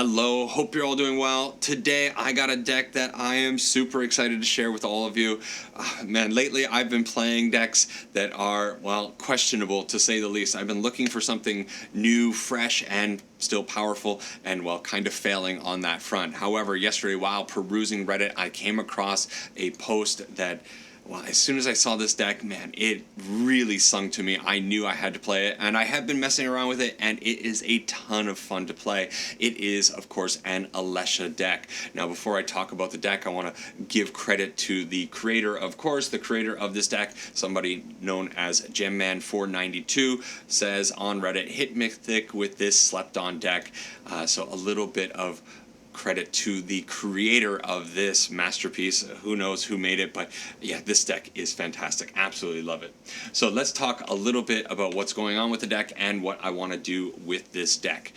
Hello, hope you're all doing well. Today I got a deck that I am super excited to share with all of you. Man, lately I've been playing decks that are, well, questionable to say the least. I've been looking for something new, fresh, and still powerful, and well, kind of failing on that front. However, yesterday while perusing Reddit, I came across a post that, well, as soon as I saw this deck, man, it really sung to me. I knew I had to play it, and I have been messing around with it, and it is a ton of fun to play. It is, of course, an Alesha deck. Now, before I talk about the deck, I want to give credit to the creator, of course, the creator of this deck, somebody known as Gemman492, says on Reddit, hit Mythic with this slept-on deck. So a little bit of credit to the creator of this masterpiece. Who knows who made it, but yeah, this deck is fantastic. Absolutely love it. So let's talk a little bit about what's going on with the deck and what I want to do with this deck.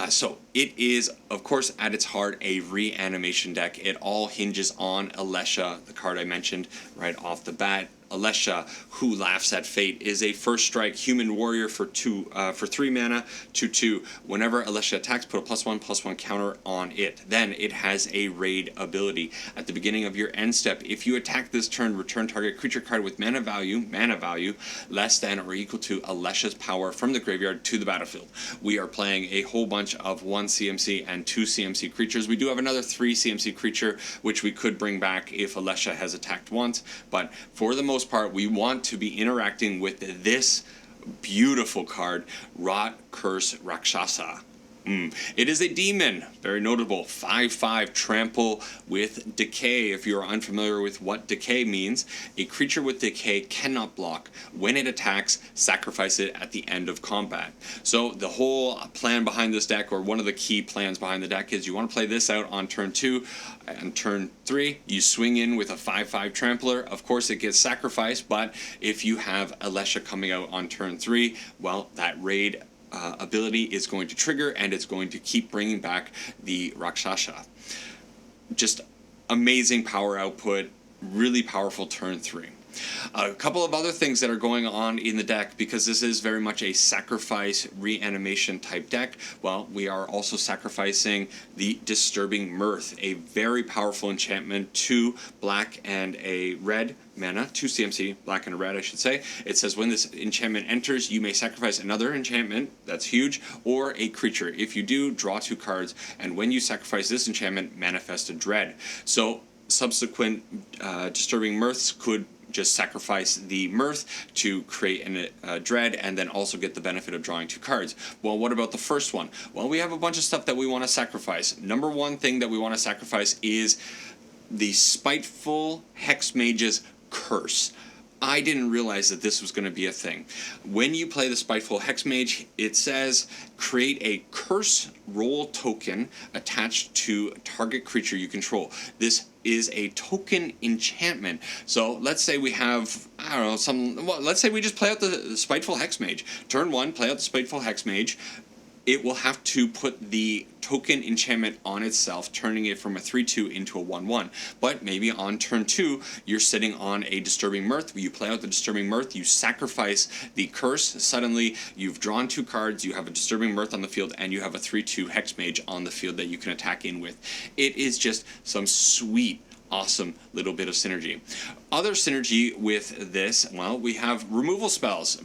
So it is, of course, at its heart, a reanimation deck. It all hinges on Alesha, the card I mentioned right off the bat. Alesha, Who Laughs at Fate, is a first strike human warrior for 3 mana, 2/2. Whenever Alesha attacks, put a +1/+1 counter on it. Then it has a raid ability. At the beginning of your end step, if you attack this turn, return target creature card with mana value less than or equal to Alesha's power from the graveyard to the battlefield. We are playing a whole bunch of 1 CMC and 2 CMC creatures. We do have another 3 CMC creature, which we could bring back if Alesha has attacked once, but for the most part, we want to be interacting with this beautiful card, Rot Curse Rakshasa. It is a demon, very notable, 5/5 trample with decay. If you are unfamiliar with what decay means, a creature with decay cannot block. When it attacks, sacrifice it at the end of combat. So the whole plan behind this deck, or one of the key plans behind the deck, is you want to play this out on turn 2. And turn 3, you swing in with a 5/5 trampler. Of course, it gets sacrificed, but if you have Alesha coming out on turn 3, well, that raid ability is going to trigger, and it's going to keep bringing back the Rakshasa. Just amazing power output, really powerful turn 3. A couple of other things that are going on in the deck, because this is very much a sacrifice reanimation type deck. Well, we are also sacrificing the Disturbing Mirth, a very powerful enchantment, 2 black and a red mana, 2 CMC, black and a red I should say. It says when this enchantment enters, you may sacrifice another enchantment, that's huge, or a creature. If you do, draw 2 cards, and when you sacrifice this enchantment, manifest a dread. So subsequent Disturbing Mirths could just sacrifice the Mirth to create a dread, and then also get the benefit of drawing 2 cards. Well, what about the first one? Well, we have a bunch of stuff that we want to sacrifice. Number one thing that we want to sacrifice is the Spiteful Hexmage's Curse. I didn't realize that this was going to be a thing. When you play the Spiteful Hexmage, it says create a curse roll token attached to target creature you control. This is a token enchantment. So let's say we have, I don't know, let's say we just play out the Spiteful Hexmage. Turn 1, play out the Spiteful Hexmage. It will have to put the token enchantment on itself, turning it from a 3/2 into a 1/1. But maybe on turn 2, you're sitting on a Disturbing Mirth. You play out the Disturbing Mirth, you sacrifice the curse. Suddenly, you've drawn 2 cards, you have a Disturbing Mirth on the field, and you have a 3/2 Hexmage on the field that you can attack in with. It is just some sweet, awesome little bit of synergy. Other synergy with this, well, we have removal spells.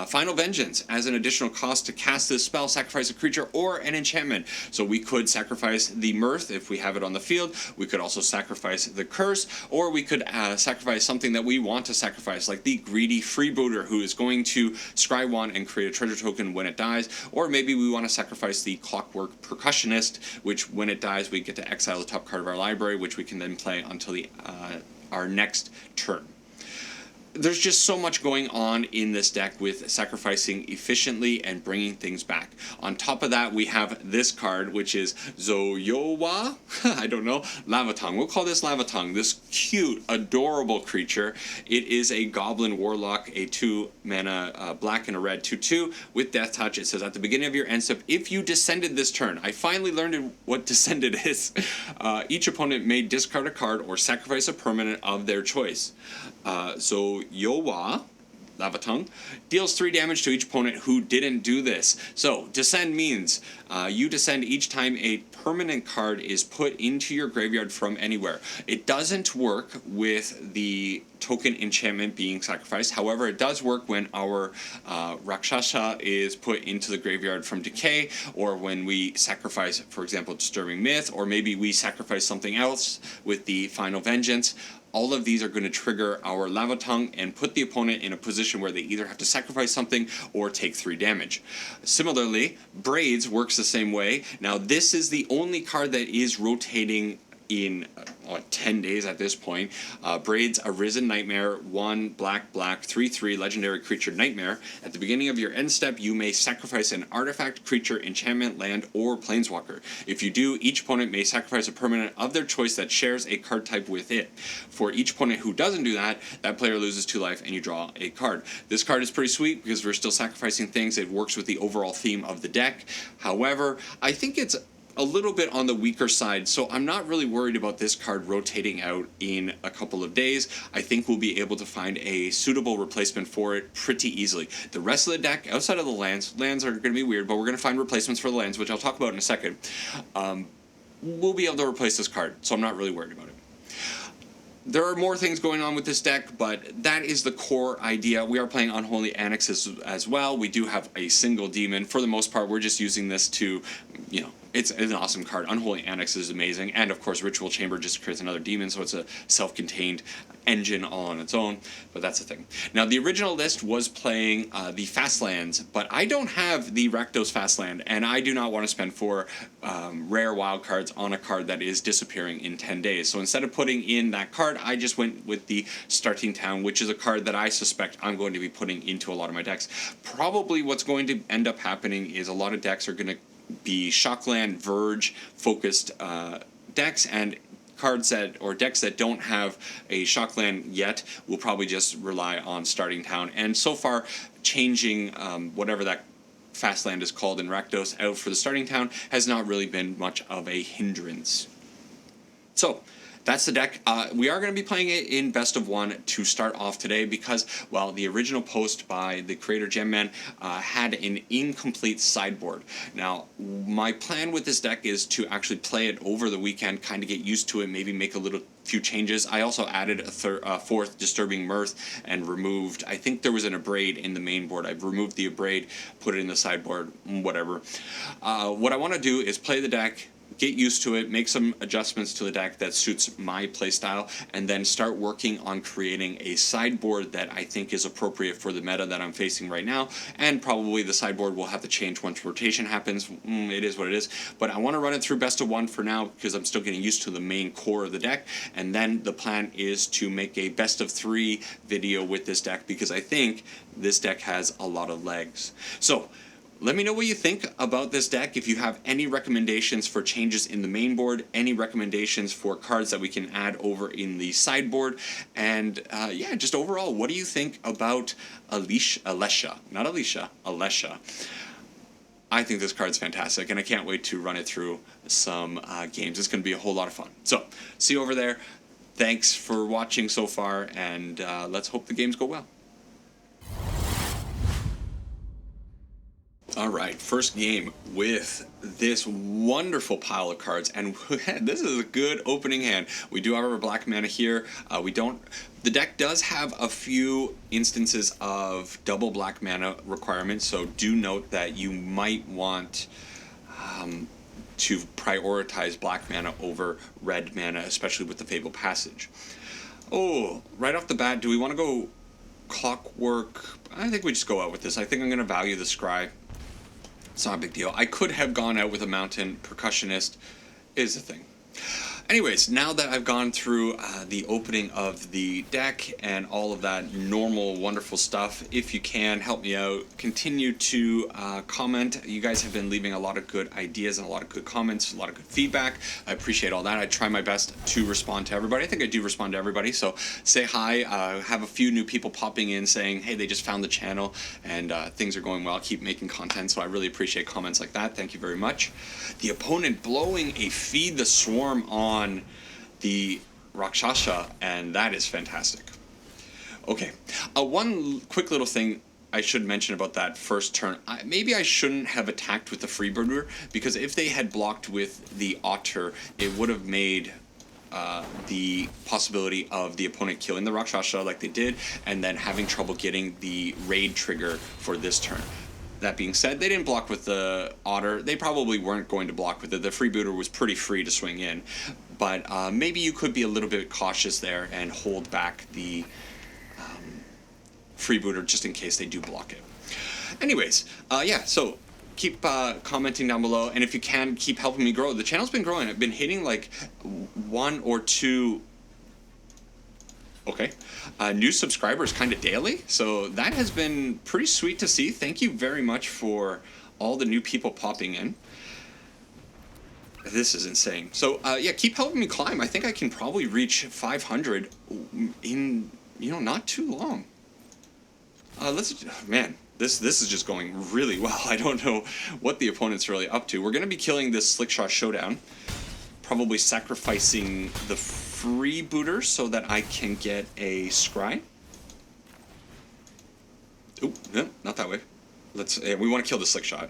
Final Vengeance, as an additional cost to cast this spell, sacrifice a creature or an enchantment. So we could sacrifice the Mirth if we have it on the field. We could also sacrifice the Curse, or we could sacrifice something that we want to sacrifice, like the Greedy Freebooter, who is going to scry 1 and create a treasure token when it dies. Or maybe we want to sacrifice the Clockwork Percussionist, which when it dies we get to exile the top card of our library, which we can then play until our next turn. There's just so much going on in this deck with sacrificing efficiently and bringing things back. On top of that, we have this card, which is Zoyowa, I don't know, Lava Tongue. We'll call this Lava Tongue, this cute, adorable creature. It is a Goblin Warlock, a 2 mana black and a red 2/2 with Death Touch. It says at the beginning of your end step, if you descended this turn, I finally learned what descended is. Each opponent may discard a card or sacrifice a permanent of their choice. So Yowa Lava Tongue. Deals 3 damage to each opponent who didn't do this. So, descend means you descend each time a permanent card is put into your graveyard from anywhere. It doesn't work with the token enchantment being sacrificed. However, it does work when our Rakshasa is put into the graveyard from decay, or when we sacrifice, for example, Disturbing Myth, or maybe we sacrifice something else with the Final Vengeance. All of these are going to trigger our Lava Tongue and put the opponent in a position where they either have to sacrifice something or take 3 damage. Similarly, Braids works the same way. Now, this is the only card that is rotating in 10 days at this point. Braids Arisen Nightmare, 1 black 3/3 legendary creature nightmare. At the beginning of your end step, you may sacrifice an artifact, creature, enchantment, land, or planeswalker. If you do, each opponent may sacrifice a permanent of their choice that shares a card type with it. For each opponent who doesn't do that, that player loses 2 life and you draw a card. This card is pretty sweet because we're still sacrificing things. It works with the overall theme of the deck. However, I think it's a little bit on the weaker side, so I'm not really worried about this card rotating out in a couple of days. I think we'll be able to find a suitable replacement for it pretty easily. The rest of the deck, outside of the lands are going to be weird, but we're going to find replacements for the lands, which I'll talk about in a second. We'll be able to replace this card, so I'm not really worried about it. There are more things going on with this deck, but that is the core idea. We are playing Unholy Annexes as well. We do have a single demon. For the most part, we're just using this to, it's an awesome card. Unholy Annex is amazing. And of course, Ritual Chamber just creates another demon, so it's a self-contained engine all on its own. But that's the thing. Now, the original list was playing the fast lands, but I don't have the Rakdos fast land, and I do not want to spend 4 rare wild cards on a card that is disappearing in 10 days. So instead of putting in that card, I just went with the Starting Town, which is a card that I suspect I'm going to be putting into a lot of my decks. Probably what's going to end up happening is a lot of decks are going to be Shockland, Verge focused decks, and decks that don't have a Shockland yet will probably just rely on Starting Town. And so far, changing whatever that fast land is called in Rakdos out for the Starting Town has not really been much of a hindrance. So that's the deck. We are going to be playing it in Best of 1 to start off today because, well, the original post by the creator Gemman had an incomplete sideboard. Now, my plan with this deck is to actually play it over the weekend, kind of get used to it, maybe make a few changes. I also added a 4th Disturbing Mirth and removed, I think there was an Abrade in the main board. I've removed the Abrade, put it in the sideboard, whatever. What I want to do is play the deck, get used to it, make some adjustments to the deck that suits my playstyle, and then start working on creating a sideboard that I think is appropriate for the meta that I'm facing right now. And probably the sideboard will have to change once rotation happens. It is what it is. But I want to run it through Best of 1 for now because I'm still getting used to the main core of the deck. And then the plan is to make a Best of 3 video with this deck because I think this deck has a lot of legs. So, let me know what you think about this deck. If you have any recommendations for changes in the main board, any recommendations for cards that we can add over in the sideboard, and yeah, just overall, what do you think about Alesha? Not Alesha, Alesha. I think this card's fantastic, and I can't wait to run it through some games. It's going to be a whole lot of fun. So, see you over there. Thanks for watching so far, and let's hope the games go well. All right, first game with this wonderful pile of cards, and this is a good opening hand. We do have our black mana here. The deck does have a few instances of double black mana requirements, so do note that you might want to prioritize black mana over red mana, especially with the Fabled Passage. Oh, right off the bat, do we want to go Clockwork? I think we just go out with this. I think I'm going to value the Scry. It's not a big deal. I could have gone out with a Mountain. Percussionist is a thing. Anyways, now that I've gone through the opening of the deck and all of that normal, wonderful stuff, if you can, help me out. Continue to comment. You guys have been leaving a lot of good ideas and a lot of good comments, a lot of good feedback. I appreciate all that. I try my best to respond to everybody. I think I do respond to everybody, so say hi. Have a few new people popping in saying, hey, they just found the channel and things are going well. Keep making content, so I really appreciate comments like that. Thank you very much. The opponent blowing a Feed the Swarm on the Rakshasa, and that is fantastic. Okay. One quick little thing I should mention about that first turn. Maybe I shouldn't have attacked with the Freebirder, because if they had blocked with the Otter, it would have made the possibility of the opponent killing the Rakshasa like they did, and then having trouble getting the raid trigger for this turn. That being said, they didn't block with the Otter. They probably weren't going to block with it. The Freebooter was pretty free to swing in. But maybe you could be a little bit cautious there and hold back the Freebooter just in case they do block it. Anyways, yeah, so keep commenting down below, and if you can, keep helping me grow. The channel's been growing. I've been hitting like 1 or 2 new subscribers kind of daily, so that has been pretty sweet to see. Thank you very much for all the new people popping in. This is insane. So yeah, keep helping me climb. I think I can probably reach 500 in, you know, not too long. Man, this is just going really well. I don't know what the opponent's really up to. We're going to be killing this Slickshot Showdown, probably sacrificing the Freebooter so that I can get a Scry. Oh, no, not that way. We want to kill the Slickshot.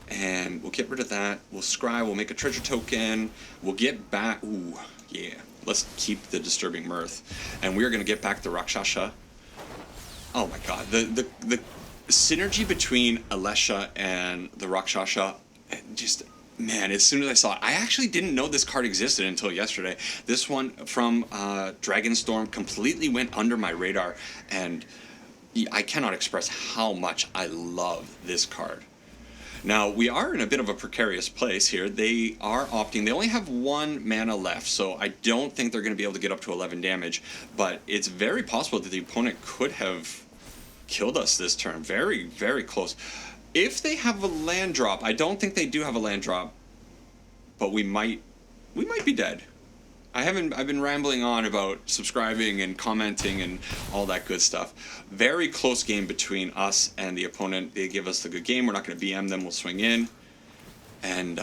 And we'll get rid of that. We'll Scry, we'll make a treasure token. We'll get back, ooh, yeah. Let's keep the Disturbing Mirth. And we are going to get back the Rakshasa. Oh my god, the synergy between Alesha and the Rakshasa, just, man, as soon as I saw it, I actually didn't know this card existed until yesterday. This one from Dragonstorm completely went under my radar, and I cannot express how much I love this card. Now, we are in a bit of a precarious place here. They are opting, they only have 1 mana left, so I don't think they're going to be able to get up to 11 damage, but it's very possible that the opponent could have killed us this turn. Very, very close. If they have a land drop, I don't think they do have a land drop, but we might be dead. I've been rambling on about subscribing and commenting and all that good stuff. Very close game between us and the opponent. They give us the good game. We're not going to BM them. We'll swing in. And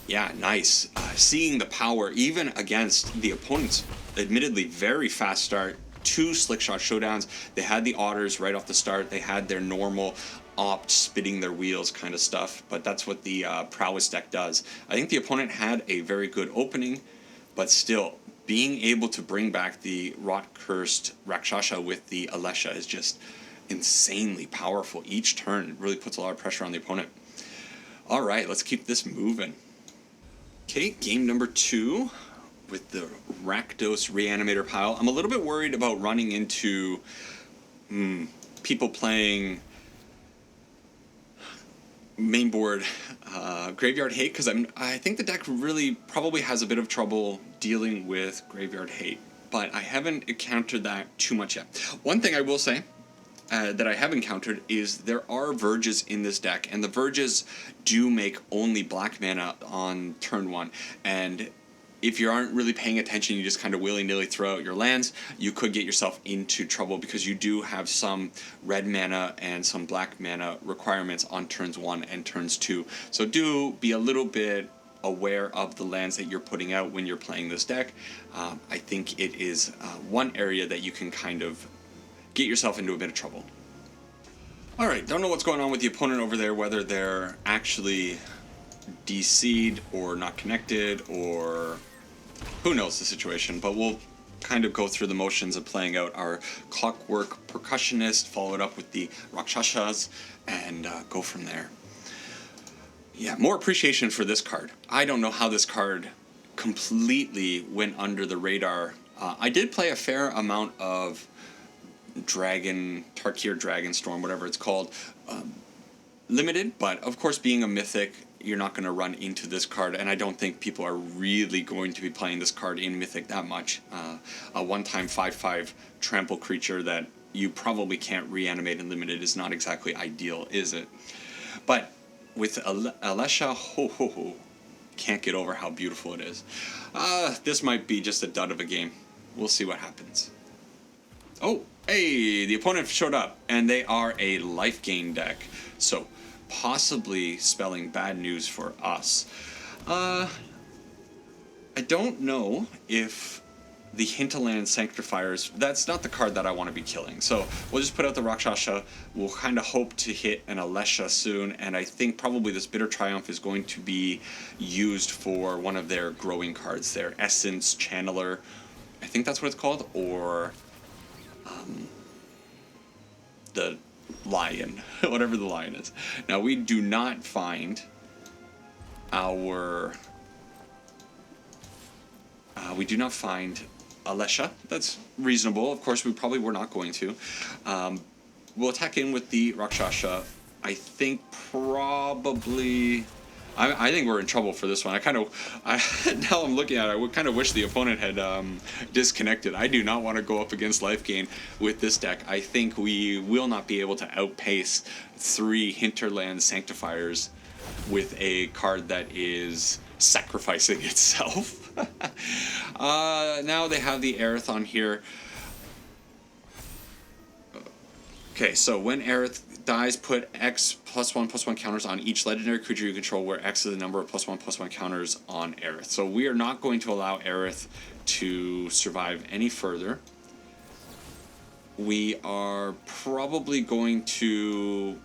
yeah, nice. Seeing the power even against the opponent's admittedly very fast start. 2 Slickshot Showdowns. They had the Otters right off the start. They had their normal opt spitting their wheels kind of stuff. But that's what the Prowess deck does. I think the opponent had a very good opening. But still, being able to bring back the Rot-Cursed Rakshasa with the Alesha is just insanely powerful. Each turn really puts a lot of pressure on the opponent. All right, let's keep this moving. Okay, game number 2 with the Rakdos Reanimator pile. I'm a little bit worried about running into people playing main board Graveyard Hate, because I think the deck really probably has a bit of trouble dealing with Graveyard Hate, but I haven't encountered that too much yet. One thing I will say that I have encountered is there are Verges in this deck, and the Verges do make only black mana on turn 1, and if you aren't really paying attention, you just kind of willy-nilly throw out your lands, you could get yourself into trouble because you do have some red mana and some black mana requirements on turns 1 and turns 2. So do be a little bit aware of the lands that you're putting out when you're playing this deck. I think it is one area that you can kind of get yourself into a bit of trouble. Alright, don't know what's going on with the opponent over there, whether they're actually DC'd or not connected, or who knows the situation, but we'll kind of go through the motions of playing out our Clockwork Percussionist, follow it up with the Rakshasas, and go from there. Yeah, more appreciation for this card. I don't know how this card completely went under the radar. I did play a fair amount of Tarkir Dragonstorm, whatever it's called, limited, but of course being a mythic, you're not going to run into this card, and I don't think people are really going to be playing this card in Mythic that much. A one-time 5/5 trample creature that you probably can't reanimate in Limited is not exactly ideal, is it? But with Alesha, can't get over how beautiful it is. This might be just a dud of a game. We'll see what happens. Oh, hey, the opponent showed up, and they are a life gain deck. So, possibly spelling bad news for us. I don't know if the Hinterland Sanctifiers, that's not the card that I want to be killing. So we'll just put out the Rakshasa. We'll kind of hope to hit an Alesha soon, and I think probably this Bitter Triumph is going to be used for one of their growing cards, their Essence Channeler. I think that's what it's called, or the Lion, whatever the Lion is. Now, we do not find our... we do not find Alesha. That's reasonable. Of course, we probably were not going to. We'll attack in with the Rakshasa. I think probably... I think we're in trouble for this one. Now I'm looking at it, I would kind of wish the opponent had disconnected. I do not want to go up against life gain with this deck. I think we will not be able to outpace 3 Hinterland Sanctifiers with a card that is sacrificing itself. Now they have the Aerith on here. Okay, so when Aerith dies, put X +1/+1 counters on each legendary creature you control, where X is the number of +1/+1 counters on Aerith. So we are not going to allow Aerith to survive any further. We are probably going to...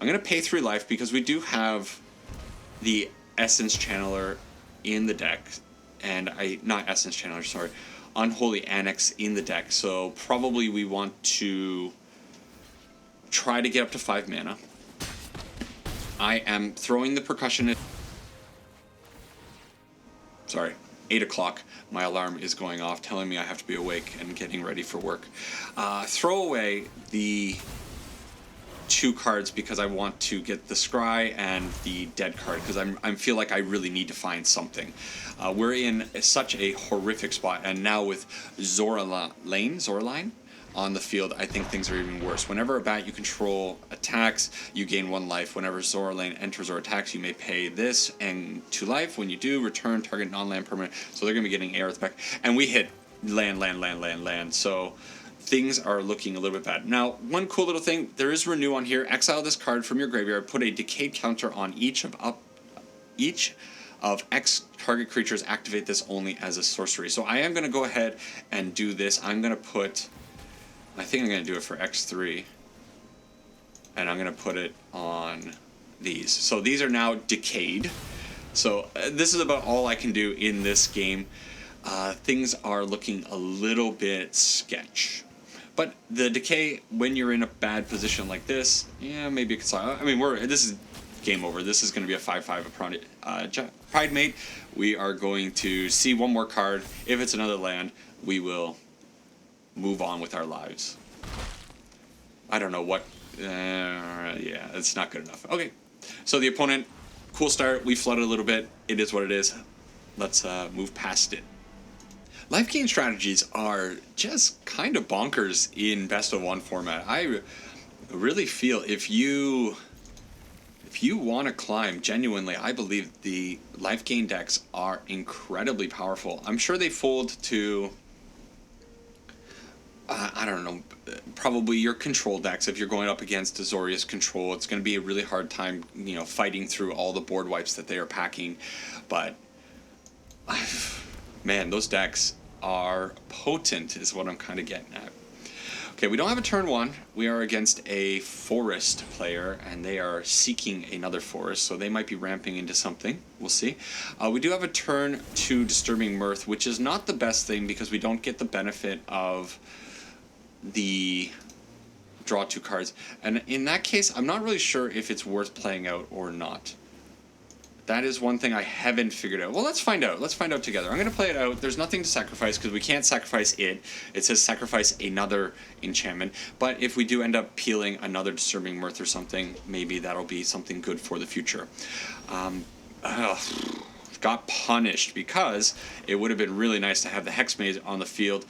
I'm going to pay 3 life because we do have the Essence Channeler in the deck. And not Essence Channeler, sorry. Unholy Annex in the deck. So probably we want to try to get up to 5 mana. I am throwing the Percussionist. Sorry, 8 o'clock. My alarm is going off, telling me I have to be awake and getting ready for work. Throw away the 2 cards because I want to get the Scry and the Dead card because I feel like I really need to find something. We're in such a horrific spot, and now with Zoraline on the field, I think things are even worse. Whenever a bat you control attacks, you gain 1 life. Whenever Zoraline enters or attacks, you may pay this and 2 life. When you do, return target non-land permanent. So they're going to be getting Aerith back. And we hit land. So things are looking a little bit bad. Now, one cool little thing, there is Renew on here. Exile this card from your graveyard. Put a Decayed counter on each of X target creatures. Activate this only as a sorcery. So I am going to go ahead and do this. I'm going to put... I think I'm going to do it for X3. And I'm going to put it on these. So these are now decayed. So this is about all I can do in this game. Things are looking a little bit sketch. But the decay, when you're in a bad position like this, yeah, maybe it's... I mean, this is game over. This is going to be a 5/5 Pride Mate. We are going to see one more card. If it's another land, we will move on with our lives. I don't know what... yeah, it's not good enough. Okay, so the opponent, cool start. We flooded a little bit. It is what it is. Let's move past it. Life gain strategies are just kind of bonkers in best of 1 format. I really feel if you want to climb, genuinely, I believe the life gain decks are incredibly powerful. I'm sure they fold to... I don't know, probably your control decks. If you're going up against Azorius control, it's going to be a really hard time, fighting through all the board wipes that they are packing. But, man, those decks are potent is what I'm kind of getting at. Okay, we don't have a turn 1. We are against a forest player, and they are seeking another forest, so they might be ramping into something. We'll see. We do have a turn 2 Disturbing Mirth, which is not the best thing because we don't get the benefit of the draw 2 cards. And in that case, I'm not really sure if it's worth playing out or not. That is one thing I haven't figured out. Well, let's find out. Let's find out together. I'm going to play it out. There's nothing to sacrifice because we can't sacrifice it. It says sacrifice another enchantment. But if we do end up peeling another Disturbing Mirth or something, maybe that'll be something good for the future. Got punished because it would have been really nice to have the Hex Maze on the field.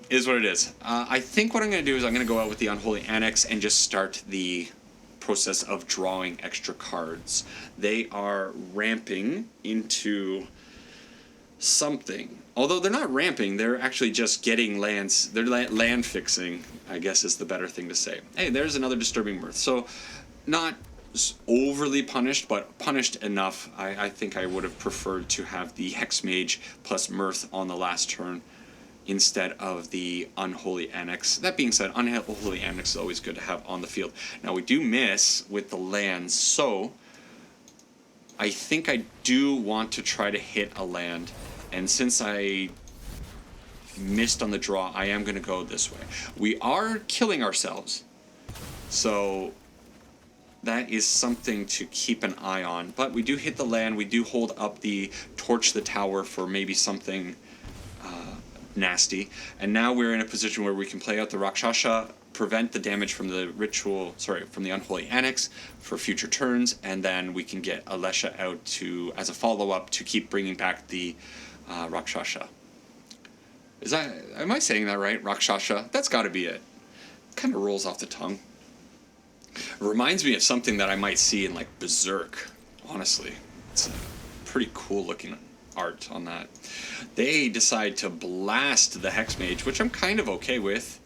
Is what it is. I think what I'm going to do is I'm going to go out with the Unholy Annex and just start the process of drawing extra cards. They are ramping into something. Although they're not ramping, they're actually just getting lands. They're land fixing, I guess is the better thing to say. Hey, there's another Disturbing Mirth. So not overly punished, but punished enough. I think I would have preferred to have the Hex Mage plus Mirth on the last turn instead of the Unholy Annex. That being said, Unholy Annex is always good to have on the field. Now, we do miss with the lands, so I think I do want to try to hit a land, and since I missed on the draw, I am going to go this way. We are killing ourselves, so that is something to keep an eye on. But we do hit the land, we do hold up the Torch the Tower for maybe something nasty, and now we're in a position where we can play out the Rakshasa, prevent the damage from the from the Unholy Annex for future turns, and then we can get Alesha out to as a follow-up to keep bringing back the Rakshasa. Am I saying that right? Rakshasa? That's got to be it. Kind of rolls off the tongue. It reminds me of something that I might see in like Berserk. Honestly, it's a pretty cool looking art on that. They decide to blast the Hex Mage, which I'm kind of okay with.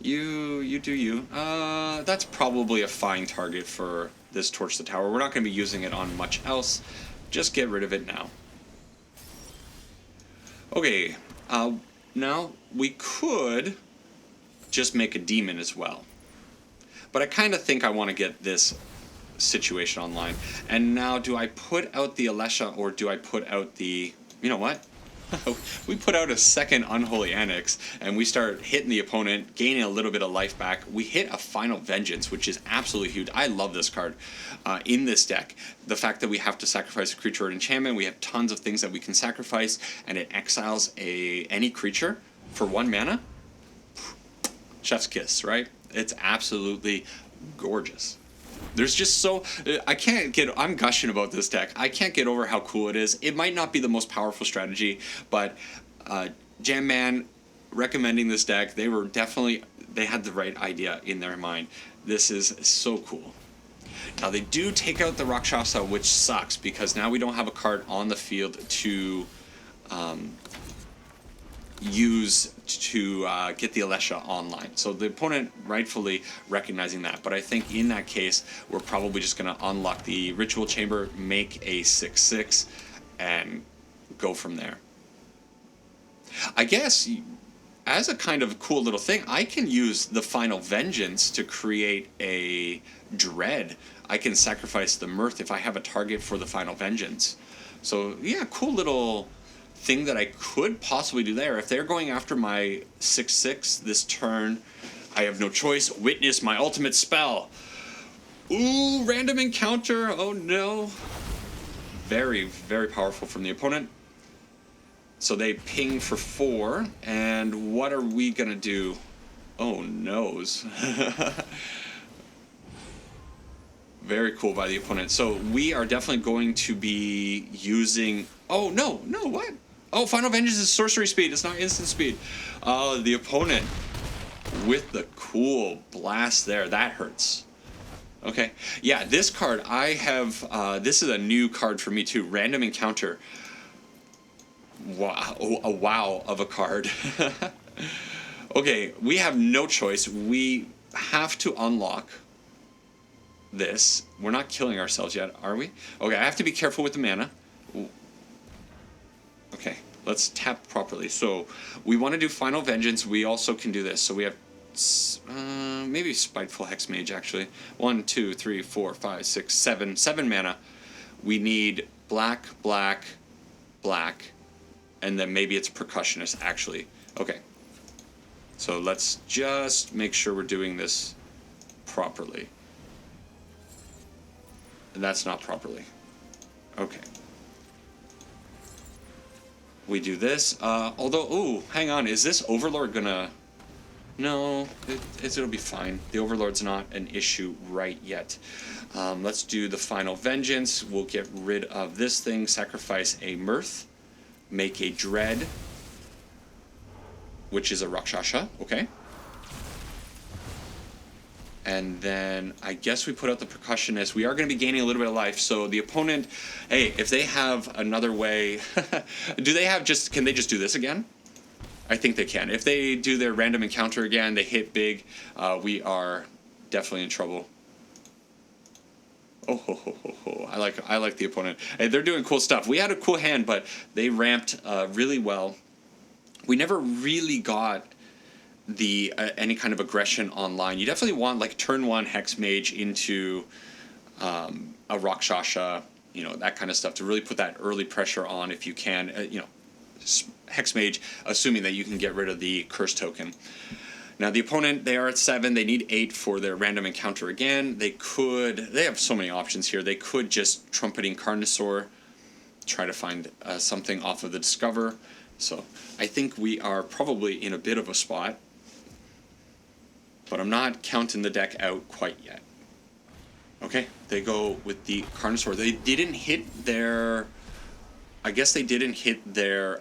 You do you. That's probably a fine target for this Torch the Tower. We're not going to be using it on much else. Just get rid of it now. Okay, now we could just make a demon as well. But I kind of think I want to get this situation online. And now, do I put out the Alesha or do I put out the... You know what? We put out a second Unholy Annex and we start hitting the opponent, gaining a little bit of life back. We hit a Final Vengeance, which is absolutely huge. I love this card in this deck. The fact that we have to sacrifice a creature or an enchantment, we have tons of things that we can sacrifice, and it exiles any creature for 1 mana. Chef's kiss, right? It's absolutely gorgeous. There's just so... I'm gushing about this deck. I can't get over how cool it is. It might not be the most powerful strategy, but Jam Man recommending this deck, they had the right idea in their mind. This is so cool. Now, they do take out the Rakshasa, which sucks, because now we don't have a card on the field to use to get the Alesha online. So the opponent rightfully recognizing that, but I think in that case we're probably just going to unlock the Ritual Chamber, make a 6/6, and go from there. I guess as a kind of cool little thing, I can use the Final Vengeance to create a Dread. I can sacrifice the Mirth if I have a target for the Final Vengeance. So yeah, cool little thing that I could possibly do there. If they're going after my 6/6 this turn, I have no choice. Witness my ultimate spell. Ooh, random encounter. Oh no. Very, very powerful from the opponent. So they ping for 4, and what are we gonna do? Oh noes. Very cool by the opponent. So we are definitely going to be using... Oh no, what? Oh, Final Vengeance is sorcery speed. It's not instant speed. The opponent with the cool blast there. That hurts. Okay. Yeah, this card, I have... this is a new card for me too. Random Encounter. Wow. A wow of a card. Okay, we have no choice. We have to unlock this. We're not killing ourselves yet, are we? Okay, I have to be careful with the mana. Okay, let's tap properly. So we want to do Final Vengeance. We also can do this. So we have maybe Spiteful Hex Mage, actually. 1, 2, 3, 4, 5, 6, 7. 7 mana. We need black, black, black, and then maybe it's Percussionist, actually. Okay. So let's just make sure we're doing this properly. And that's not properly. Okay. We do this. Although, ooh, hang on. Is this Overlord gonna... No, it'll be fine. The Overlord's not an issue right yet. Let's do the Final Vengeance. We'll get rid of this thing. Sacrifice a Mirth. Make a Dread. Which is a Rakshasa. Okay. And then I guess we put out the Percussionist. We are going to be gaining a little bit of life. So the opponent, hey, if they have another way, can they just do this again? I think they can. If they do their random encounter again, they hit big, we are definitely in trouble. Oh, ho, ho, ho, ho. I like the opponent. Hey, they're doing cool stuff. We had a cool hand, but they ramped really well. We never really got the any kind of aggression online. You definitely want like turn 1 Hex Mage into a Rakshasa, that kind of stuff to really put that early pressure on if you can. Hex Mage, assuming that you can get rid of the curse token. Now the opponent, they are at 7. They need 8 for their random encounter again. They have so many options here. They could just Trumpeting Carnosaur, try to find something off of the Discover. So I think we are probably in a bit of a spot, but I'm not counting the deck out quite yet. Okay, they go with the Carnosaur. They didn't hit their... I guess they didn't hit their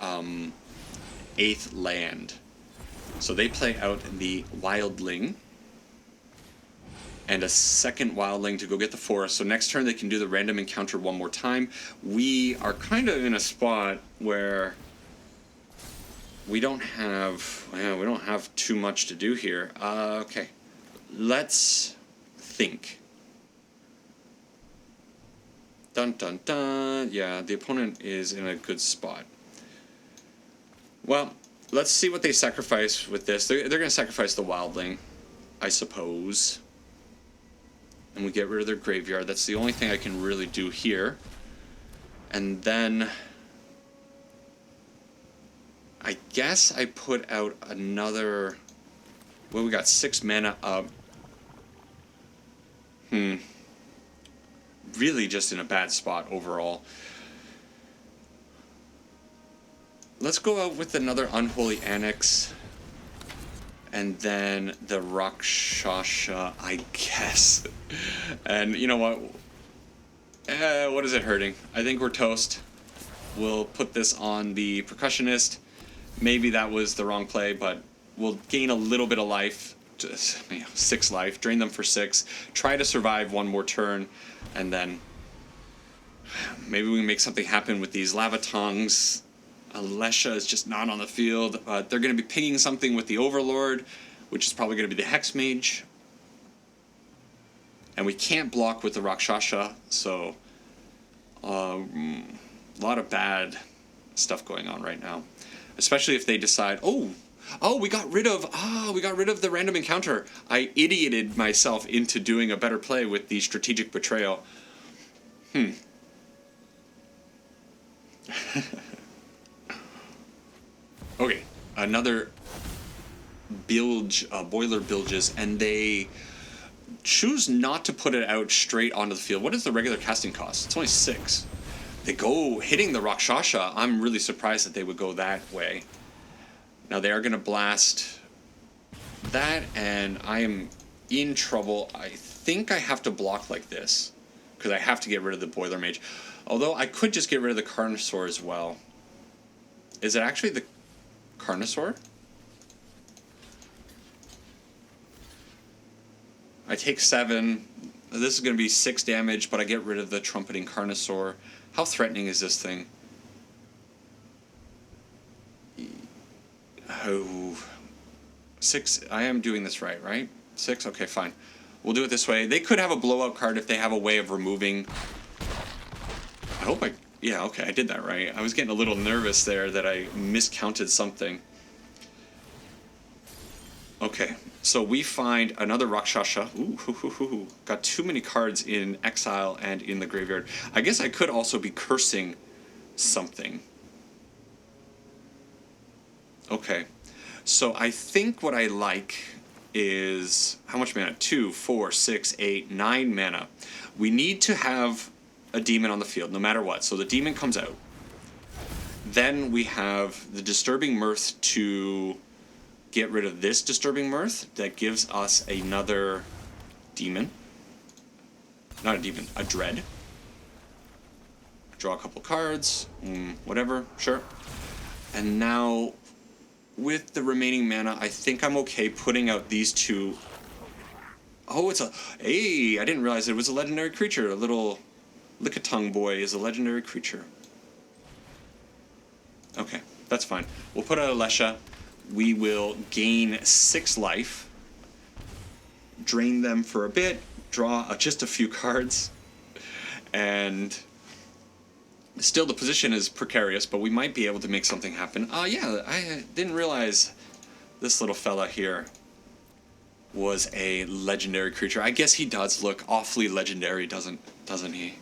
8th land. So they play out the Wildling and a second Wildling to go get the forest. So next turn they can do the random encounter one more time. We are kind of in a spot where we don't have too much to do here. Okay, let's think. Dun dun dun. Yeah, the opponent is in a good spot. Well, let's see what they sacrifice with this. They're going to sacrifice the Wildling, I suppose. And we get rid of their graveyard. That's the only thing I can really do here. And then I guess I put out another... Well, we got 6 mana up. Really just in a bad spot overall. Let's go out with another Unholy Annex. And then the Rakshasa, I guess. And you know what? What is it hurting? I think we're toast. We'll put this on the Percussionist. Maybe that was the wrong play, but we'll gain a little bit of life. Just, 6 life. Drain them for 6. Try to survive one more turn. And then maybe we can make something happen with these Lava Tongues. Alesha is just not on the field. They're going to be pinging something with the Overlord, which is probably going to be the Hex Mage. And we can't block with the Rakshasa, so a lot of bad stuff going on right now. Especially if they decide, oh, we got rid of the random encounter. I idioted myself into doing a better play with the Strategic Betrayal. Okay, another bilge, boiler bilges, and they choose not to put it out straight onto the field. What is the regular casting cost? It's only 6. They go hitting the Rakshasa. I'm really surprised that they would go that way. Now they are going to blast that, and I am in trouble. I think I have to block like this, because I have to get rid of the Boiler Mage. Although I could just get rid of the Carnosaur as well. Is it actually the Carnosaur? I take 7. This is going to be 6 damage, but I get rid of the Trumpeting Carnosaur. How threatening is this thing? Oh, 6. I am doing this right? 6? Okay, fine. We'll do it this way. They could have a blowout card if they have a way of removing... I hope I... Yeah, okay, I did that right. I was getting a little nervous there that I miscounted something. Okay, so we find another Rakshasa. Ooh, got too many cards in exile and in the graveyard. I guess I could also be cursing something. Okay, so I think what I like is... How much mana? 2, 4, 6, 8, 9 mana. We need to have a demon on the field, no matter what. So the demon comes out. Then we have the Disturbing Mirth to get rid of this Disturbing Mirth. That gives us another demon. Not a demon, a Dread. Draw a couple cards. Whatever, sure. And now, with the remaining mana, I think I'm okay putting out these 2. Oh, it's a... Hey, I didn't realize it was a legendary creature. A little... Lickitung Boy is a legendary creature. Okay, that's fine. We'll put out Alesha. We will gain 6 life. Drain them for a bit. Draw just a few cards. And still the position is precarious, but we might be able to make something happen. Yeah, I didn't realize this little fella here was a legendary creature. I guess he does look awfully legendary, doesn't he?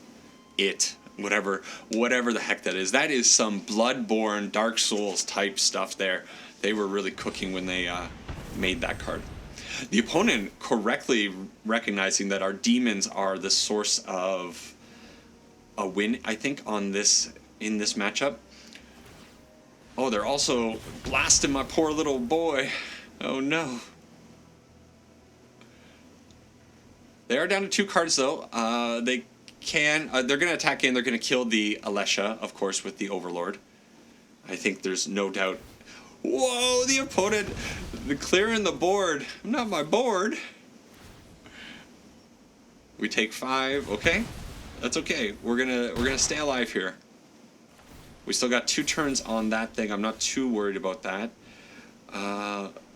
Whatever the heck that is. That is some Bloodborne, Dark Souls type stuff there. They were really cooking when they made that card. The opponent correctly recognizing that our demons are the source of a win, I think, in this matchup. Oh, they're also blasting my poor little boy. Oh no. They are down to 2 cards though. They're gonna attack in. They're gonna kill the Alesha, of course, with the Overlord. I think there's no doubt. Whoa, the opponent clearing the board. Not my board. We take 5. Okay, that's okay. We're gonna stay alive here. We still got 2 turns on that thing. I'm not too worried about that.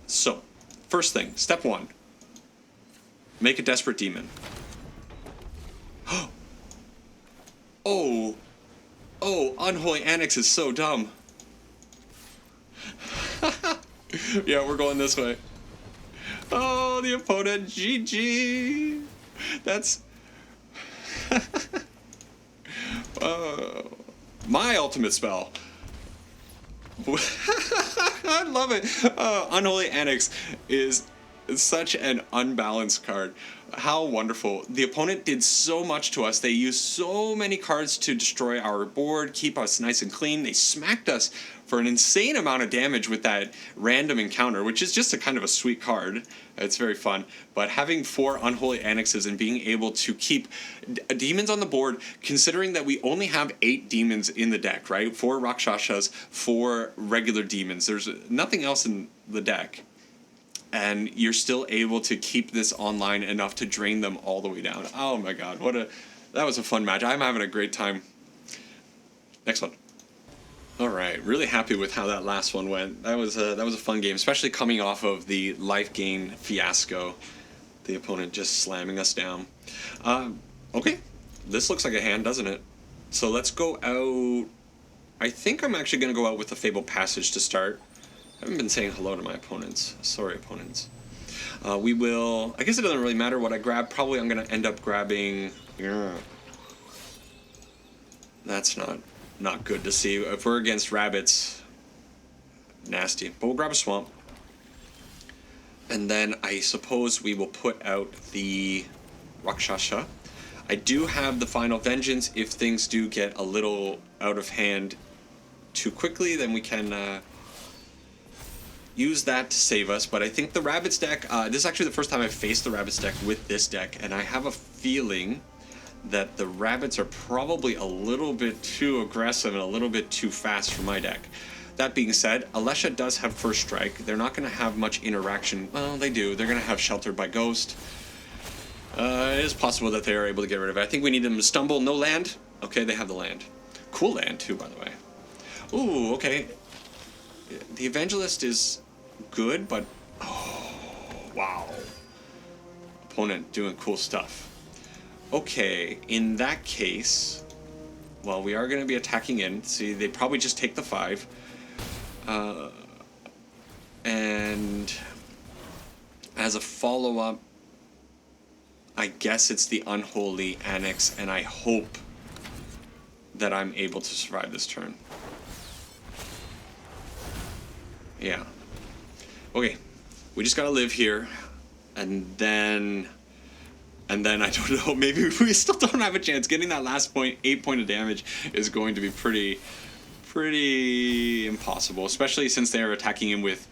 So, first thing, step 1. Make a desperate demon. Oh, Unholy Annex is so dumb. Yeah, we're going this way. Oh, the opponent, GG. That's my ultimate spell. I love it. Unholy Annex is such an unbalanced card. How wonderful. The opponent did so much to us. They used so many cards to destroy our board, keep us nice and clean. They smacked us for an insane amount of damage with that random encounter, which is just a kind of a sweet card. It's very fun. But having 4 Unholy Annexes and being able to keep demons on the board, considering that we only have 8 demons in the deck, right? 4 Rakshasas, 4 regular demons. There's nothing else in the deck. And you're still able to keep this online enough to drain them all the way down. Oh my god, that was a fun match. I'm having a great time. Next one. All right, really happy with how that last one went. That was a fun game, especially coming off of the life gain fiasco. The opponent just slamming us down. Okay, this looks like a hand, doesn't it? So let's go out. I think I'm actually going to go out with the Fabled Passage to start. I haven't been saying hello to my opponents. Sorry, opponents. We will... I guess it doesn't really matter what I grab. Probably I'm going to end up grabbing... That's not good to see. If we're against rabbits, nasty. But we'll grab a swamp. And then I suppose we will put out the Rakshasa. I do have the Final Vengeance. If things do get a little out of hand too quickly, then we can... use that to save us, but I think the Rabbits deck, this is actually the first time I've faced the Rabbits deck with this deck, and I have a feeling that the Rabbits are probably a little bit too aggressive and a little bit too fast for my deck. That being said, Alesha does have First Strike. They're not going to have much interaction. Well, they do. They're going to have Sheltered by Ghost. It is possible that they are able to get rid of it. I think we need them to stumble. No land? Okay, they have the land. Cool land, too, by the way. Ooh, okay. The Evangelist is... good, but oh wow, opponent doing cool stuff. Okay, in that case, well, we are going to be attacking in. See, they probably just take the 5, and as a follow-up, I guess it's the Unholy Annex, and I hope that I'm able to survive this turn. Yeah. Okay, we just gotta live here, and then I don't know, maybe we still don't have a chance. Getting that last 8 point of damage is going to be pretty impossible, especially since they are attacking him with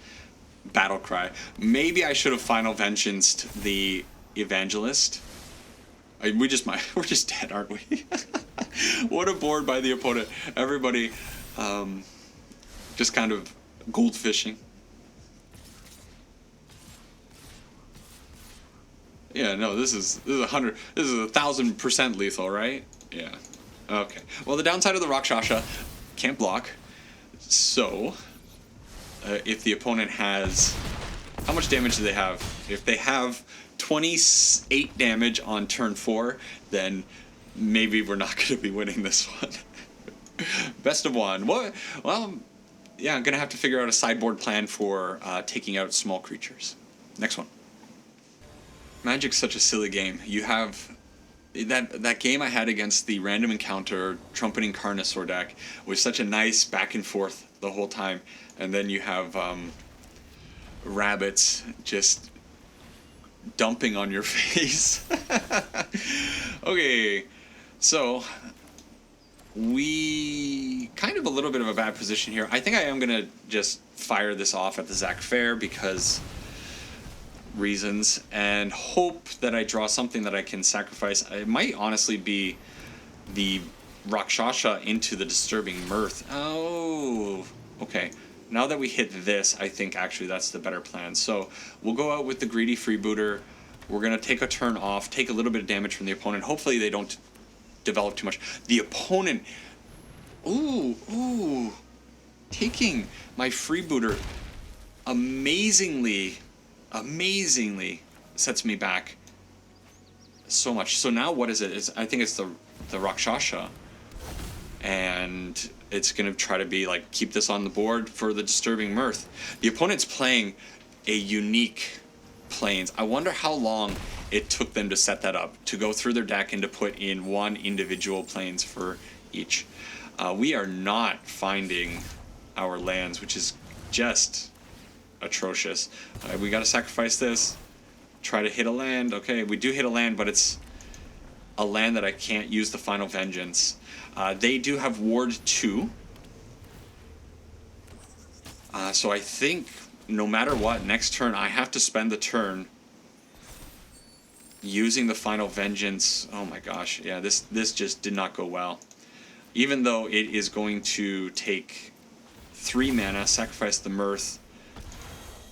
Battle Cry. Maybe I should have Final Vengeanced the Evangelist. We're just dead, aren't we? What a board by the opponent. Everybody just kind of goldfishing. Yeah, no, this is 1,000% lethal, right? Yeah. Okay. Well, the downside of the Rakshasa, can't block. So, if the opponent has... How much damage do they have? If they have 28 damage on turn 4, then maybe we're not going to be winning this one. Best of one. What? Well, yeah, I'm going to have to figure out a sideboard plan for taking out small creatures. Next one. Magic's such a silly game. You have that game I had against the random encounter trumpeting Carnosaur deck was such a nice back and forth the whole time, and then you have rabbits just dumping on your face. Okay, so we kind of a little bit of a bad position here. I think I am gonna just fire this off at the Zach Fair because reasons, and hope that I draw something that I can sacrifice. It might honestly be the Rakshasa into the Disturbing Mirth. Oh, okay. Now that we hit this, I think actually that's the better plan. So we'll go out with the Greedy Freebooter. We're going to take a turn off, take a little bit of damage from the opponent. Hopefully they don't develop too much. The opponent, taking my Freebooter amazingly sets me back so much. So now what is it? I think it's the Rakshasa, and it's going to try to be like keep this on the board for the Disturbing Mirth. The opponent's playing a unique planes. I wonder how long it took them to set that up, to go through their deck and to put in one individual planes for each. We are not finding our lands, which is just atrocious. We got to sacrifice this, try to hit a land. Okay, we do hit a land, but it's a land that I can't use the Final Vengeance. They do have Ward 2. So I think no matter what, next turn I have to spend the turn using the Final Vengeance. Oh my gosh, yeah, this just did not go well. Even though it is going to take 3 mana, sacrifice the Mirth.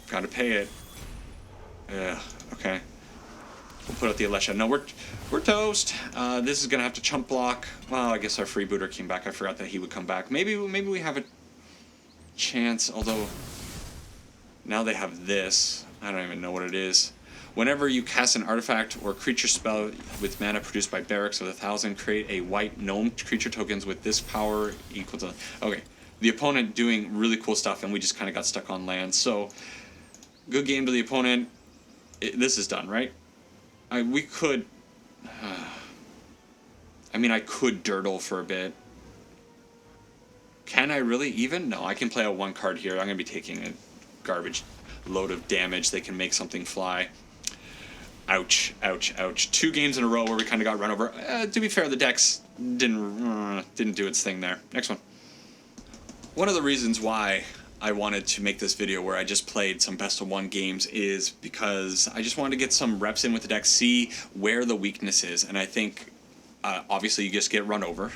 Gotta pay it. Okay. We'll put out the Alesha. No, we're toast. This is gonna have to chump block. Well, I guess our freebooter came back. I forgot that he would come back. Maybe we have a chance. Although now they have this. I don't even know what it is. Whenever you cast an artifact or creature spell with mana produced by Barracks with 1,000, create a white gnome creature tokens with this power equal to. Okay, the opponent doing really cool stuff, and we just kind of got stuck on land. So. Good game to the opponent. This is done, right? We could... I mean, I could dirtle for a bit. Can I really even? No, I can play out 1 card here. I'm going to be taking a garbage load of damage. They can make something fly. Ouch, ouch, ouch. 2 games in a row where we kind of got run over. To be fair, the dex didn't do its thing there. Next one. One of the reasons why I wanted to make this video where I just played some best of 1 games is because I just wanted to get some reps in with the deck, see where the weakness is, and I think obviously you just get run over.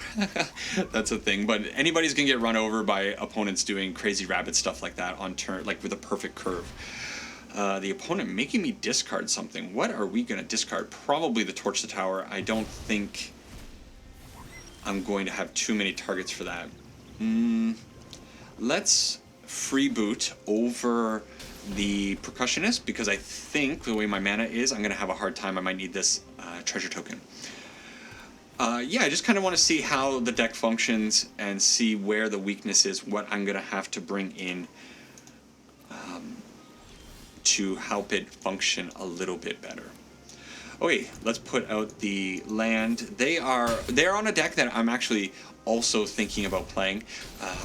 That's a thing, but anybody's gonna get run over by opponents doing crazy rabbit stuff like that on turn, like with a perfect curve. The opponent making me discard something. What are we gonna discard? Probably the Torch the Tower. I don't think I'm going to have too many targets for that. Let's freeboot over the Percussionist, because I think the way my mana is, I'm going to have a hard time. I might need this treasure token. Yeah, I just kind of want to see how the deck functions and see where the weakness is, what I'm going to have to bring in to help it function a little bit better. Okay, let's put out the land. They're on a deck that I'm actually also thinking about playing.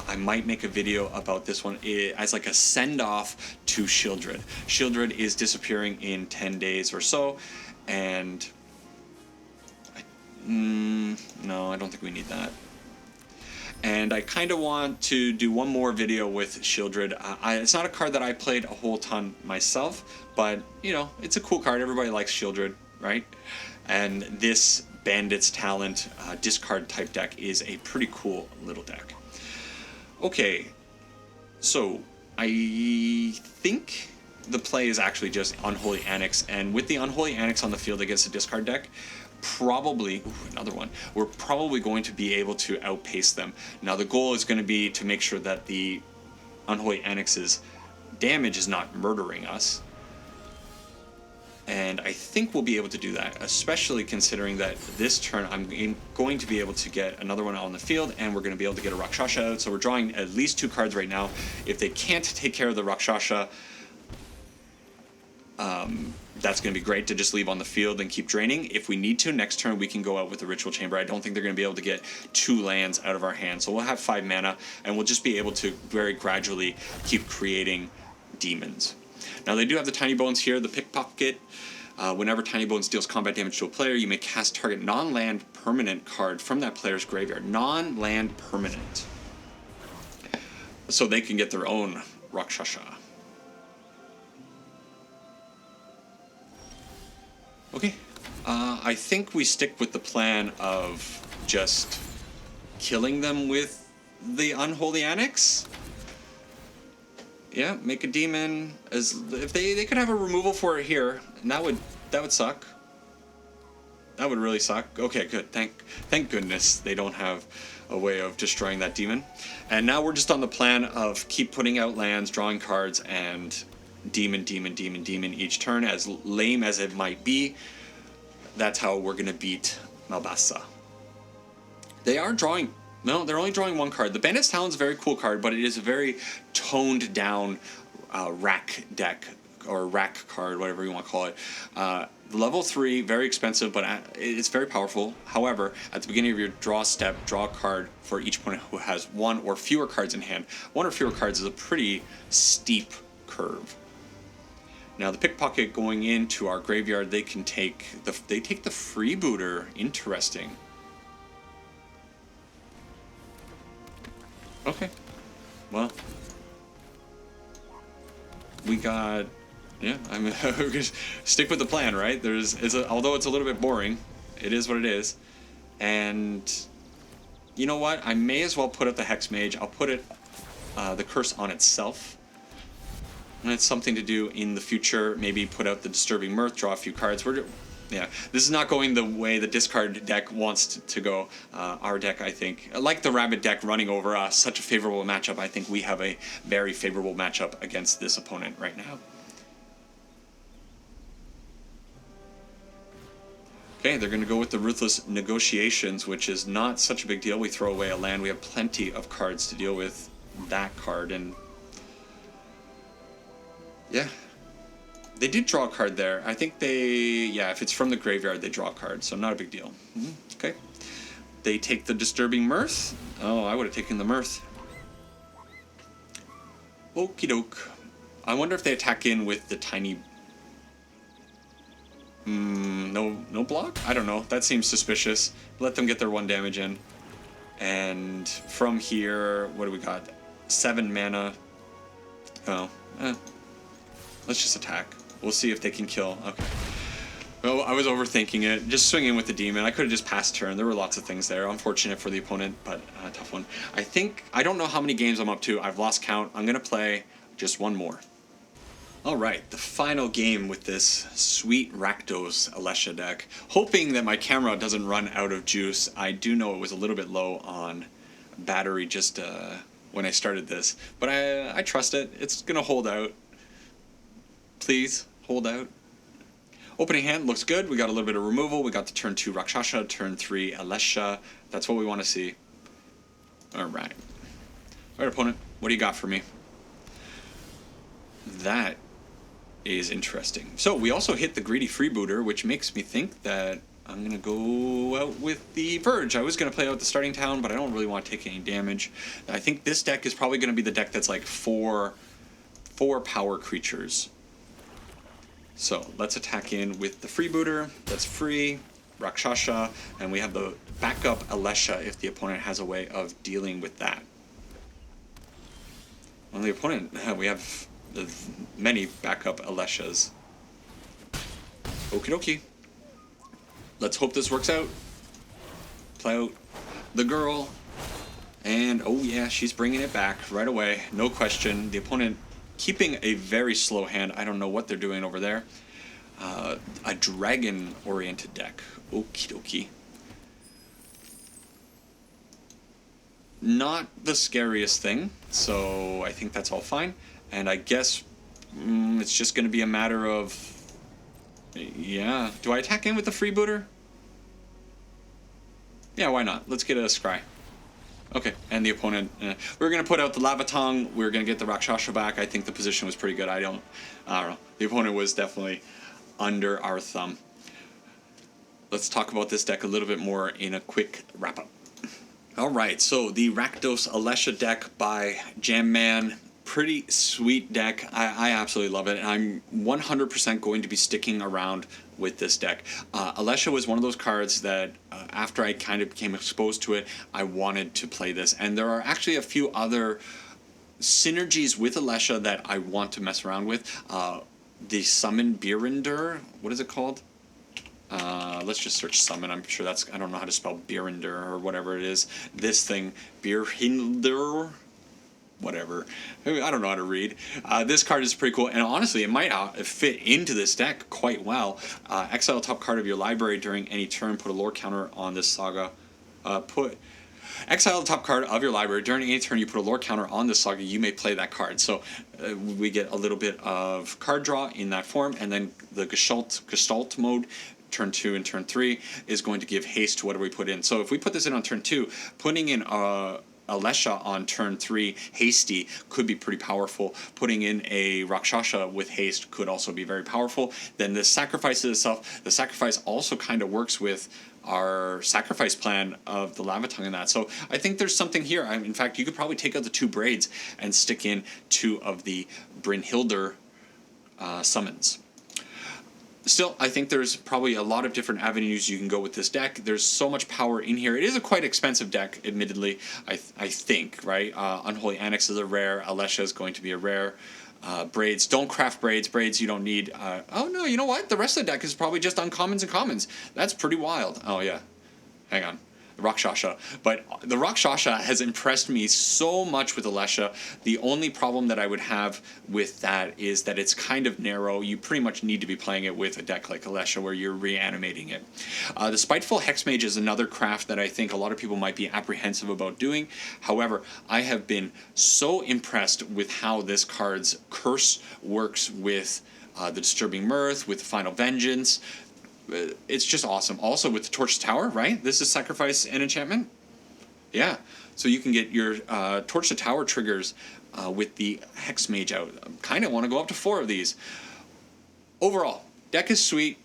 I might make a video about this one as like a send-off to Shieldred. Shieldred is disappearing in 10 days or so, and no, I don't think we need that. And I kind of want to do one more video with Shieldred. It's not a card that I played a whole ton myself, but you know, it's a cool card. Everybody likes Shieldred, right? And this Bandit's Talent discard type deck is a pretty cool little deck. Okay, so I think the play is actually just Unholy Annex, and with the Unholy Annex on the field against a discard deck, probably, another one, we're probably going to be able to outpace them. Now the goal is going to be to make sure that the Unholy Annex's damage is not murdering us. And I think we'll be able to do that, especially considering that this turn I'm going to be able to get another one on the field, and we're going to be able to get a Rakshasa out. So we're drawing at least 2 cards right now. If they can't take care of the Rakshasa, that's going to be great to just leave on the field and keep draining. If we need to, next turn we can go out with the Ritual Chamber. I don't think they're going to be able to get 2 lands out of our hand. So we'll have 5 mana, and we'll just be able to very gradually keep creating demons. Now they do have the Tiny Bones here, the Pickpocket. Whenever Tiny Bones deals combat damage to a player, you may cast target non-land permanent card from that player's graveyard. Non-land permanent. So they can get their own Rakshasa. Okay, I think we stick with the plan of just killing them with the Unholy Annex. Yeah, make a demon. As if they could have a removal for it here, and that would suck. That would really suck. Okay, good. Thank goodness they don't have a way of destroying that demon. And now we're just on the plan of keep putting out lands, drawing cards, and demon each turn. As lame as it might be, that's how we're gonna beat Malbasa. They are drawing. No, they're only drawing 1 card. The Bandit's Talon's a very cool card, but it is a very toned down rack deck, or rack card, whatever you want to call it. Level 3, very expensive, but it's very powerful. However, at the beginning of your draw step, draw a card for each opponent who has 1 or fewer cards in hand. 1 or fewer cards is a pretty steep curve. Now the Pickpocket going into our graveyard, they take the Freebooter. Interesting. Okay, well, we got, yeah, I mean, we're gonna stick with the plan, right? Although it's a little bit boring, it is what it is. And you know what? I may as well put up the Hex Mage. I'll put the curse on itself. And it's something to do in the future. Maybe put out the Disturbing Mirth, draw a few cards. Yeah, this is not going the way the discard deck wants to go. Our deck, I think, like the Rabbit deck running over us, such a favorable matchup. I think we have a very favorable matchup against this opponent right now. Okay, they're going to go with the Ruthless Negotiations, which is not such a big deal. We throw away a land. We have plenty of cards to deal with that card, and yeah. They did draw a card there. I think if it's from the graveyard, they draw a card, so not a big deal. Okay. They take the Disturbing Mirth. Oh, I would have taken the Mirth. Okie doke. I wonder if they attack in with the tiny... no block? I don't know. That seems suspicious. Let them get their 1 damage in. And from here, what do we got? 7 mana. Oh, let's just attack. We'll see if they can kill. Okay. Well, I was overthinking it. Just swinging with the demon. I could have just passed turn. There were lots of things there. Unfortunate for the opponent, but a tough one. I don't know how many games I'm up to. I've lost count. I'm going to play just 1 more. All right, the final game with this sweet Rakdos Alesha deck. Hoping that my camera doesn't run out of juice. I do know it was a little bit low on battery just when I started this, but I trust it. It's going to hold out. Please, hold out. Opening hand looks good. We got a little bit of removal. We got the turn 2 Rakshasa, turn 3 Alesha. That's what we want to see. All right. All right, opponent. What do you got for me? That is interesting. So we also hit the Greedy Freebooter, which makes me think that I'm going to go out with the Verge. I was going to play out the Starting Town, but I don't really want to take any damage. I think this deck is probably going to be the deck that's like 4 power creatures. So let's attack in with the Freebooter. That's free, Rakshasa, and we have the backup Alesha if the opponent has a way of dealing with that. On the opponent, we have many backup Aleshas. Okie dokie. Let's hope this works out. Play out the girl. And oh yeah, she's bringing it back right away. No question. The opponent keeping a very slow hand. I don't know what they're doing over there. A dragon-oriented deck. Okie dokie. Not the scariest thing, so I think that's all fine. And I guess it's just going to be a matter of Yeah. Do I attack in with the freebooter? Yeah, why not? Let's get a scry. Okay, and the opponent, we're going to put out the Lava Tongue. We're going to get the Rakshasa back. I think the position was pretty good. I don't know. The opponent was definitely under our thumb. Let's talk about this deck a little bit more in a quick wrap-up. Alright, so the Rakdos Alesha deck by Jamman. Pretty sweet deck. I absolutely love it, and I'm 100% going to be sticking around with this deck. Alesha was one of those cards that after I kind of became exposed to it, I wanted to play this, and there are actually a few other synergies with Alesha that I want to mess around with. The Summon Birinder, what is it called? Let's just search summon. I'm sure that's, I don't know how to spell Birinder or whatever it is. This thing, Birinder, whatever. I don't know how to read. This card is pretty cool, and honestly, it might fit into this deck quite well. Exile top card of your library during any turn. Put a lore counter on this saga. Exile the top card of your library. During any turn you put a lore counter on this saga, you may play that card. So we get a little bit of card draw in that form, and then the Gestalt mode, turn 2 and turn 3, is going to give haste to whatever we put in. So if we put this in on turn 2, putting in Alesha on turn 3 hasty could be pretty powerful. Putting in a Rakshasa with haste could also be very powerful. Then the sacrifice itself, the sacrifice also kind of works with our sacrifice plan of the Lava Tongue and that. So I think there's something here. In fact, you could probably take out the 2 braids and stick in 2 of the Brynhildr summons. Still, I think there's probably a lot of different avenues you can go with this deck. There's so much power in here. It is a quite expensive deck, admittedly, I think, right? Unholy Annex is a rare. Alesha is going to be a rare. Braids. Don't craft braids. Braids you don't need. Oh, no, you know what? The rest of the deck is probably just uncommons and commons. That's pretty wild. Oh, yeah. Hang on. Rakshasa. But the Rakshasa has impressed me so much with Alesha. The only problem that I would have with that is that it's kind of narrow. You pretty much need to be playing it with a deck like Alesha where you're reanimating it. The Spiteful Hexmage is another craft that I think a lot of people might be apprehensive about doing. However, I have been so impressed with how this card's curse works with the Disturbing Mirth, with the Final Vengeance. It's just awesome. Also with the Torch Tower, right? This is sacrifice and enchantment. Yeah. So you can get your Torch to Tower triggers with the Hex Mage out. Kind of want to go up to 4 of these. Overall, deck is sweet.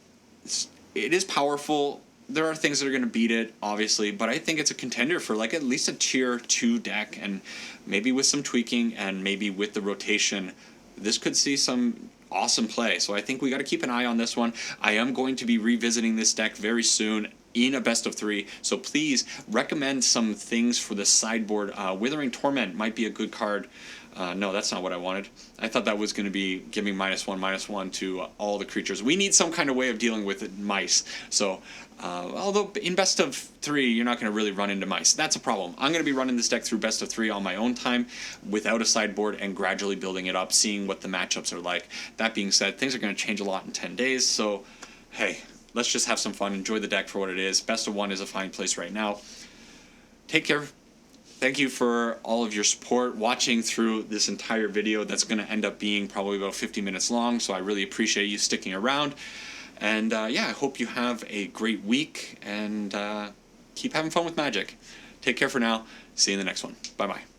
It is powerful. There are things that are going to beat it, obviously, but I think it's a contender for like at least a tier 2 deck, and maybe with some tweaking and maybe with the rotation, this could see some awesome play. So I think we got to keep an eye on this one. I am going to be revisiting this deck very soon in a best of 3, so please recommend some things for the sideboard. Withering Torment might be a good card. No, that's not what I wanted. I thought that was going to be giving -1/-1 to all the creatures. We need some kind of way of dealing with mice. So, although in best of 3, you're not going to really run into mice. That's a problem. I'm going to be running this deck through best of 3 on my own time without a sideboard and gradually building it up, seeing what the matchups are like. That being said, things are going to change a lot in 10 days. So, hey, let's just have some fun. Enjoy the deck for what it is. Best of 1 is a fine place right now. Take care. Thank you for all of your support watching through this entire video. That's going to end up being probably about 50 minutes long, so I really appreciate you sticking around. And yeah, I hope you have a great week, and keep having fun with Magic. Take care for now. See you in the next one. Bye-bye.